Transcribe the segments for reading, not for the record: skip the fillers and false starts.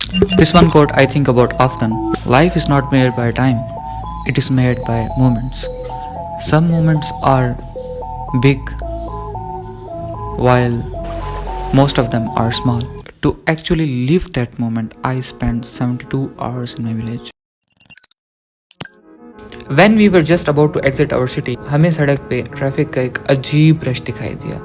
This one quote I think about often. Life is not made by time, it is made by moments. Some moments are big, while most of them are small. To actually live that moment, I spent 72 hours in my village. When we were just about to exit our city, हमें सड़क पे traffic का एक अजीब rush दिखाई दिया.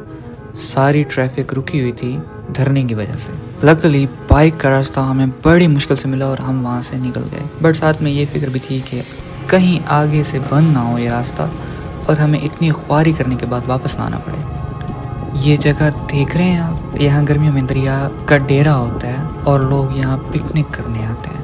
सारी traffic रुकी हुई थी धरने की वजह से. लकीली बाइक का रास्ता हमें बड़ी मुश्किल से मिला और हम वहाँ से निकल गए. बट साथ में ये फिक्र भी थी कि कहीं आगे से बंद ना हो ये रास्ता और हमें इतनी ख्वारी करने के बाद वापस ना आना पड़े. ये जगह देख रहे हैं आप, यहाँ गर्मियों में दरिया का डेरा होता है और लोग यहाँ पिकनिक करने आते हैं.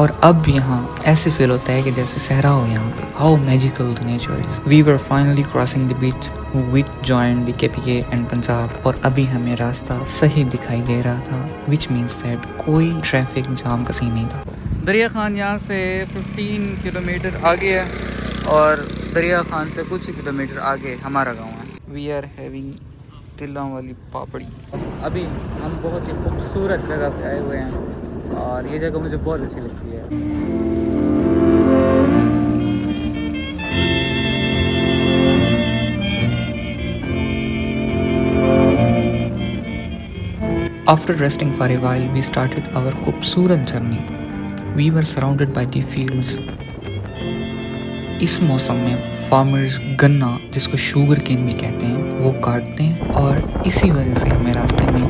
और अब यहाँ ऐसे फील होता है कि जैसे सहरा हो यहाँ पे. How magical the nature is. We were finally crossing the beach which joined the KPK and Punjab. और अभी हमें रास्ता सही दिखाई दे रहा था, विच मीन्स दैट कोई ट्रैफिक जाम का सीन नहीं था. दरिया खान यहाँ से 15 किलोमीटर आगे है और दरिया खान से कुछ ही किलोमीटर आगे हमारा गाँव है. वी आर हैविंग तिल्ला वाली पापड़ी. अभी हम बहुत ही खूबसूरत जगह पे आए हुए हैं और ये जगह मुझे बहुत अच्छी लगती है. After resting for a while, we started our खूबसूरत journey. We were surrounded by the fields. इस मौसम में फार्मर्स गन्ना, जिसको शुगर केन भी कहते हैं, वो काटते हैं और इसी वजह से हमें रास्ते में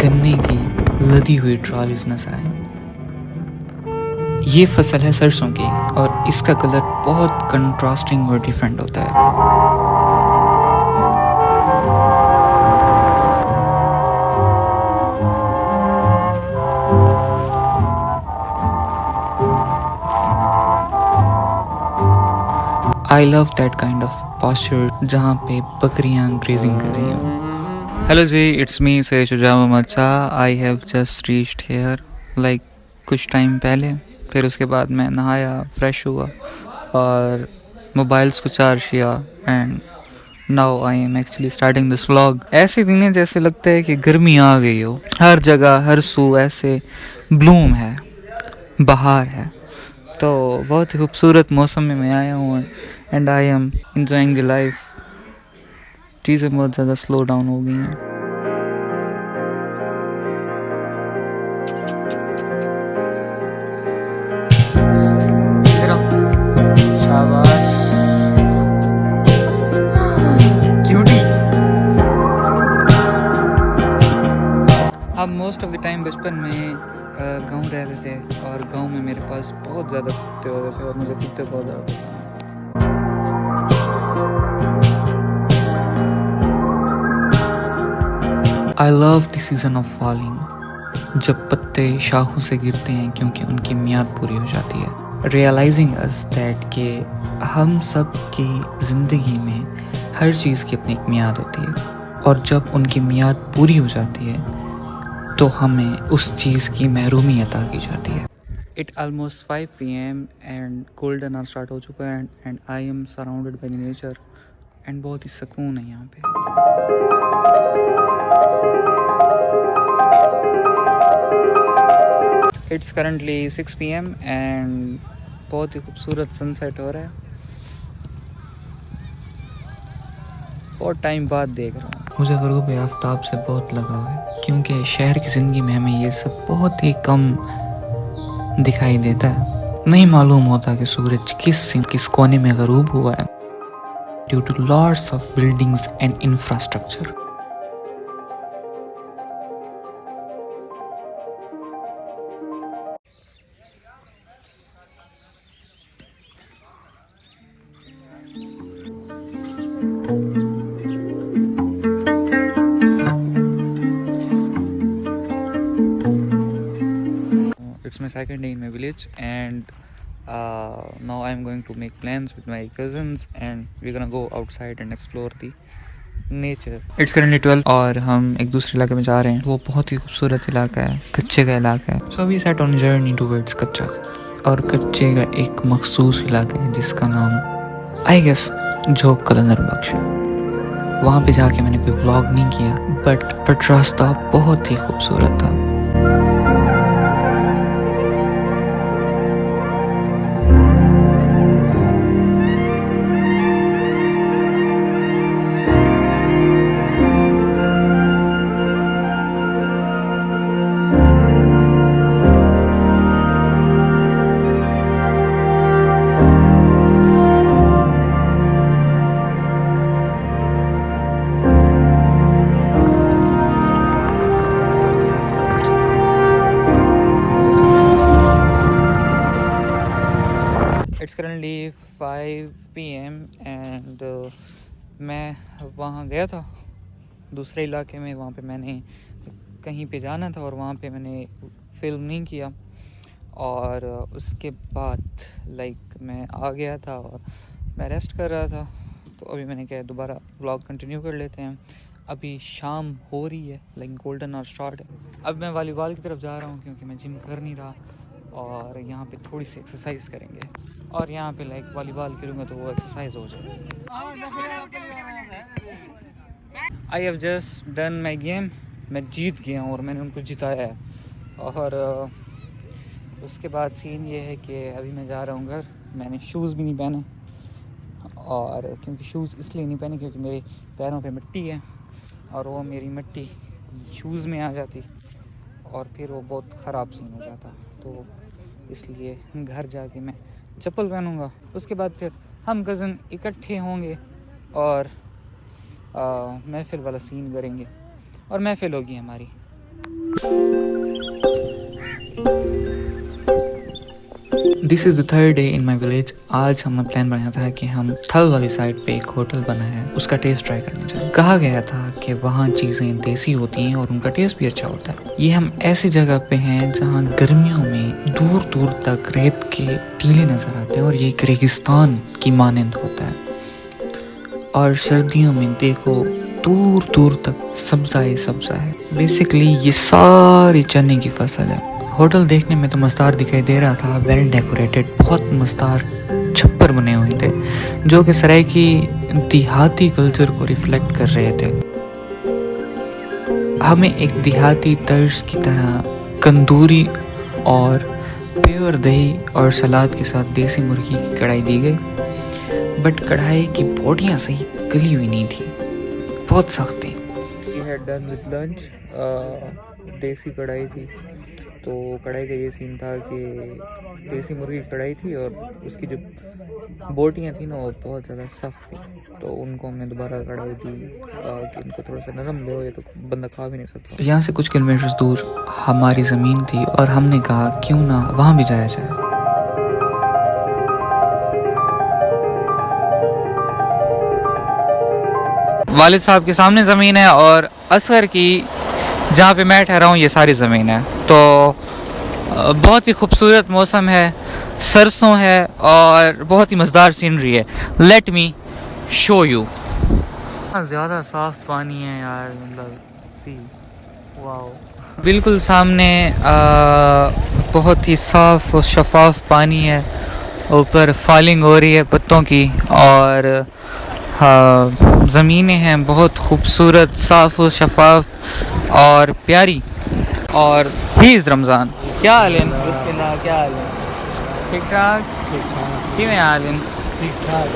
गन्ने की लदी हुई ट्रॉलीज नजर आई. ये फसल है सरसों की और इसका कलर बहुत कंट्रास्टिंग और डिफरेंट होता है. I love that kind of posture जहाँ पे बकरियाँ ग्रेजिंग कर रही हैं. Hello ji, it's me Syed Shuja Mohammad Shah. I have just reached here like कुछ टाइम पहले. फिर उसके बाद मैं नहाया, फ्रेश हुआ और मोबाइल्स को चार्ज किया and now I am actually starting this vlog. ऐसे दिन है जैसे लगता है कि गर्मी आ गई हो. हर जगह हर सू ऐसे ब्लूम है, बहार है. तो बहुत ही खूबसूरत मौसम में मैं आया हूँ and I am enjoying the life. चीज़ें बहुत ज़्यादा स्लो डाउन हो गई हैं. शाबाश क्यूटी. हम मोस्ट ऑफ द टाइम बचपन में गांव रहते थे और गांव में मेरे पास बहुत ज़्यादा कुत्ते होते थे और मुझे कुत्ते बहुत ज़्यादा पसंद हैं. I love the season of falling, जब पत्ते शाखों से गिरते हैं क्योंकि उनकी मियाद पूरी हो जाती है. Realizing us that कि हम सब की ज़िंदगी में हर चीज़ की अपनी एक मियाद होती है और जब उनकी मियाद पूरी हो जाती है तो हमें उस चीज़ की महरूमी अता की जाती है. It almost 5 PM and golden hour start हो चुका है and I am surrounded by the nature and बहुत ही सुकून है यहाँ पे. It's currently 6 PM and बहुत ही खूबसूरत सनसेट हो रहा है. बहुत टाइम बाद देख रहा हूँ. मुझे ग़ुरूब आफ्ताब से बहुत लगाव है क्योंकि शहर की ज़िंदगी में हमें ये सब बहुत ही कम दिखाई देता है. नहीं मालूम होता कि सूरज किस कोने में ग़रूब हुआ है due to lots of buildings and infrastructure. It's my second day in my village and now I'm going to make plans with my cousins and we're gonna go outside and explore the nature. It's currently 12 और हम एक दूसरे इलाके में जा रहे हैं. वो बहुत ही खूबसूरत इलाका है, कच्चे का इलाका है. So we set on a journey towards कच्चा. और कच्चे का एक मखसूस इलाका है जिसका नाम I guess झोंक कलंदर बख्श है. वहाँ पे जाके मैंने कोई व्लॉग नहीं किया बट रास्ता बहुत ही खूबसूरत था. इट्स करंटली 5 PM एंड मैं वहाँ गया था दूसरे इलाके में। वहाँ पे मैंने कहीं पे जाना था और वहाँ पे मैंने फिल्म नहीं किया, और उसके बाद मैं आ गया था और मैं रेस्ट कर रहा था। तो अभी मैंने कहा दोबारा व्लॉग कंटिन्यू कर लेते हैं। अभी शाम हो रही है, गोल्डन आवर स्टार्ट है। अब मैं वॉलीबॉल की तरफ जा रहा हूँ क्योंकि मैं जिम कर नहीं रहा, और यहाँ पे थोड़ी सी एक्सरसाइज करेंगे, और यहाँ पे वॉलीबॉल खेलूँगा तो वो एक्सरसाइज हो जाएगी। आई have just done my game. मैं जीत गया हूँ और मैंने उनको जिताया है। और उसके बाद सीन ये है कि अभी मैं जा रहा हूँ घर। मैंने शूज़ भी नहीं पहने, और क्योंकि शूज़ इसलिए नहीं पहने क्योंकि मेरे पैरों पे मिट्टी है और वो मेरी मिट्टी शूज़ में आ जाती और फिर वो बहुत ख़राब सीन हो जाता। तो इसलिए घर जाके मैं चप्पल पहनूँगा। उसके बाद फिर हम कज़न इकट्ठे होंगे और महफिल वाला सीन करेंगे, और महफिल होगी हमारी। This is the third day in my village. आज हमने प्लान बनाया था कि हम थल वाली साइड पे एक होटल बना है, उसका टेस्ट ट्राई करना चाहिए। कहा गया था कि वहाँ चीज़ें देसी होती हैं और उनका टेस्ट भी अच्छा होता है। ये हम ऐसी जगह पे हैं जहाँ गर्मियों में दूर दूर तक रेत के टीले नजर आते हैं और ये एक रेगिस्तान की मानंद होता है, और सर्दियों में देखो दूर दूर तक सब्जा ही सब्जा है। बेसिकली ये सारी चने की फसल है। होटल देखने में तो मस्तार दिखाई दे रहा था, वेल डेकोरेटेड, बहुत मस्तार छप्पर बने हुए थे जो कि सराय की देहाती कल्चर को रिफ्लेक्ट कर रहे थे। हमें एक देहाती तर्ज की तरह कंदूरी और प्योर दही और सलाद के साथ देसी मुर्गी की कढ़ाई दी गई, बट कढ़ाई की बोटियाँ सही गली हुई नहीं थी, बहुत सख्त थी। We had done with lunch, देसी कढ़ाई थी। तो कढ़ाई का ये सीन था कि देसी मुर्गी की कढ़ाई थी और उसकी जो बोटियाँ थी ना वो बहुत ज़्यादा सख्त थी। तो उनको हमने दोबारा कढ़ाई दी कि इनको थोड़ा सा नरम दो, ये तो बंदा खा भी नहीं सकता। यहाँ से कुछ किलोमीटर दूर हमारी ज़मीन थी और हमने कहा क्यों ना वहाँ भी जाया जाए। वालिद साहब के सामने ज़मीन है और असगर की जहाँ पे मैं ठहरा हूँ ये सारी ज़मीन है। तो बहुत ही खूबसूरत मौसम है, सरसों है और बहुत ही मज़ेदार सीनरी है। Let me show you. ज़्यादा साफ़ पानी है यार, मतलब सी वाओ। बिल्कुल सामने बहुत ही साफ़ और शफाफ पानी है। ऊपर फॉलिंग हो रही है पत्तों की, और ज़मीनें हैं बहुत खूबसूरत, साफ़ और शफाफ और प्यारी। और ही इज़ रमज़ान। क्या हाल है? बिस्मिल्लाह, क्या हाल है? ठीक ठाक? किवें हाल है? ठीक ठाक।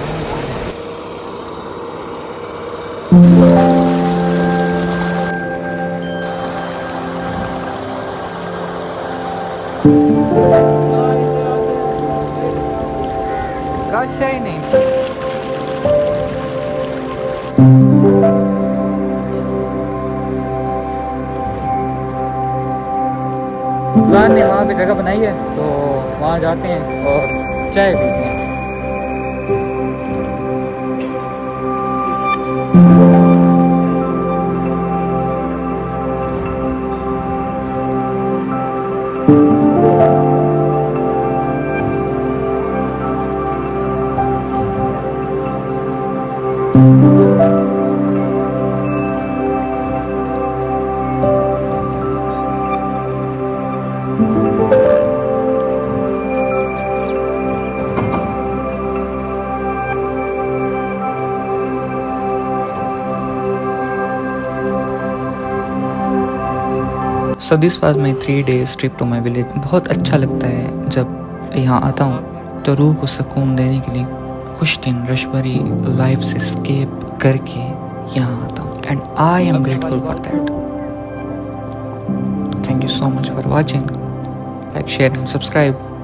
काश ही नहीं। जान ने वहाँ पे जगह बनाई है तो वहाँ जाते हैं और चाय पीते हैं। So this was my 3 days trip to my village. बहुत अच्छा लगता है जब यहाँ आता हूँ तो रूह को सुकून देने के लिए कुछ दिन रश भरी लाइफ से स्केप करके यहाँ आता हूँ, and I am grateful for that. Thank you so much for watching. Like, share and subscribe.